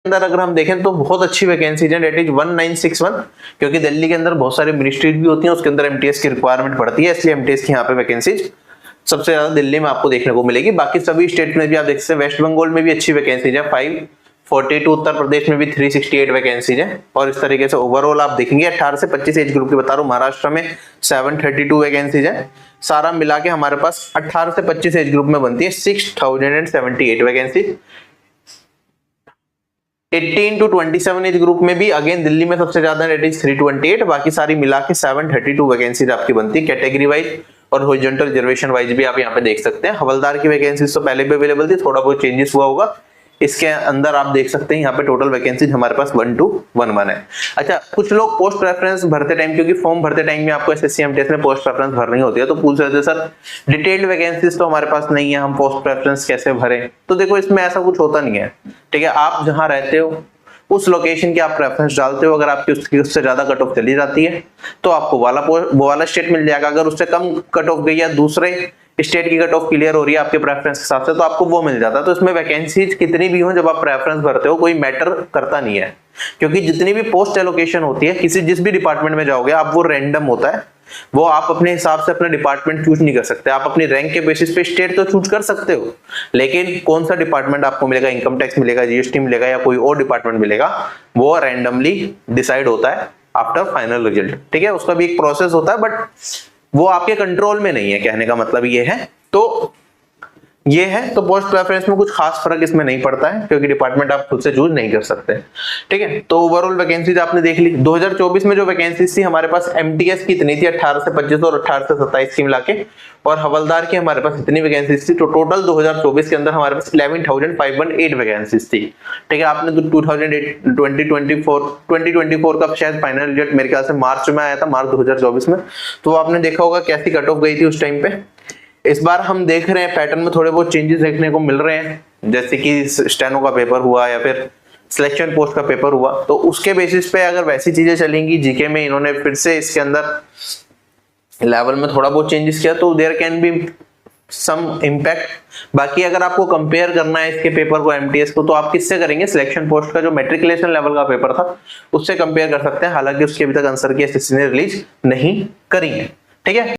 अंदर अगर हम देखें तो बहुत अच्छी वैकेंसीज है, डेट इज 1961, क्योंकि दिल्ली के अंदर बहुत सारी मिनिस्ट्रीज भी होती हैं, उसके अंदर एमटीएस की रिक्वायरमेंट पड़ती है, इसलिए एमटीएस की यहाँ पे वैकेंसीज सबसे ज्यादा दिल्ली में आपको देखने को मिलेगी। बाकी सभी स्टेट में भी आप देख सकते हैं, वेस्ट बंगाल में भी अच्छी वैकेंसीज है 542, उत्तर प्रदेश में भी 368 वैकेंसीज है। और इस तरीके से ओवरऑल आप देखेंगे 18 से 25 एज ग्रुप की बता रहा हूँ, महाराष्ट्र में 732 वैकेंसीज है। सारा मिला के हमारे पास 18 से 25 एज ग्रुप में बनती है 6078 वैकेंसी। 18 to 27 एज ग्रुप में भी अगेन दिल्ली में सबसे ज्यादा डेट इज 328, बाकी सारी मिला के 732 वैकेंसीज आपकी बनती है कैटेगरी वाइज और हॉरिजॉन्टल रिजर्वेशन वाइज भी आप यहाँ पे देख सकते हैं। हवलदार की वैकेंसीज तो पहले भी अवेलेबल थी, थोड़ा बहुत चेंजेस हुआ होगा। इसके अंदर आप देख सकते हैं यहाँ पे टोटल वैकेंसीज हमारे पास 1211 है। अच्छा, कुछ लोग पोस्ट प्रेफरेंस भरते टाइम, क्योंकि फॉर्म भरते टाइम में आपको एसएससी एमटीएस में पोस्ट प्रेफरेंस भरनी होती है, तो पूछ रहे थे सर डिटेल्ड वैकेंसीज तो हमारे पास नहीं है, हम पोस्ट प्रेफरेंस कैसे भरें? तो देखो इसमें ऐसा कुछ होता नहीं है, ठीक है। आप जहां रहते हो उस लोकेशन की आप प्रेफरेंस डालते हो, अगर आपकी उससे ज्यादा कट ऑफ चली जाती है तो आपको वो वाला स्टेट मिल जाएगा। अगर उससे कम कट ऑफ गई या दूसरे स्टेट की कट ऑफ क्लियर हो रही है आपके प्रेफरेंस के हिसाब से, तो आपको वो मिल जाता है। तो इसमें वैकेंसीज कितनी भी हो, जब आप प्रेफरेंस भरते हो कोई मैटर करता नहीं है, क्योंकि जितनी भी पोस्ट एलोकेशन होती है जिस भी डिपार्टमेंट में जाओगे आप, वो रैंडम होता है। वो आप अपने हिसाब से अपना डिपार्टमेंट चूज नहीं कर सकते। आप अपनी रैंक के बेसिस पे स्टेट तो चूज कर सकते हो, लेकिन कौन सा डिपार्टमेंट आपको मिलेगा, इनकम टैक्स मिलेगा, जीएसटी मिलेगा या कोई और डिपार्टमेंट मिलेगा, वो रैंडमली डिसाइड होता है आफ्टर फाइनल रिजल्ट, ठीक है। उसका भी एक प्रोसेस होता है, बट वो आपके कंट्रोल में नहीं है, कहने का मतलब ये है। तो ये है, तो पोस्ट प्रेफरेंस में कुछ खास फर्क इसमें नहीं पड़ता है, क्योंकि डिपार्टमेंट आप खुद से चूज नहीं कर सकते, ठीक है। तो ओवरऑल वैकेंसीज आपने देख ली। 2024 में जो वैकेंसीज थी हमारे पास एमटीएस की इतनी थी 18 से 25 और 18 से 27 की मिला के, और हवलदार की हमारे पास इतनी वैकेंसीज थी। तो टोटल 2024 के अंदर हमारे पास 11,518 वैकेंसीज थी, ठीक है। आपने 2024 का शायद फाइनल रिजल्ट मेरे ख्याल से मार्च में आया था, मार्च 2024 में, तो आपने देखा होगा कैसी कट ऑफ गई थी उस टाइम पे। इस बार हम देख रहे हैं पैटर्न में थोड़े बहुत चेंजेस देखने को मिल रहे हैं, जैसे कि स्टेनो का पेपर हुआ या फिर सिलेक्शन पोस्ट का पेपर हुआ, तो उसके बेसिस पे अगर वैसी चीजें चलेंगी, जीके में इन्होंने फिर से इसके अंदर लेवल में थोड़ा बहुत चेंजेस किया, तो there can be some impact. बाकी अगर आपको कंपेयर करना है इसके पेपर को एमटीएस को, तो आप किससे करेंगे? सिलेक्शन पोस्ट का जो मैट्रिकुलेशन लेवल का पेपर था उससे कंपेयर कर सकते हैं, हालांकि उसके अभी तक आंसर की एसएससी ने रिलीज नहीं करी है, ठीक है।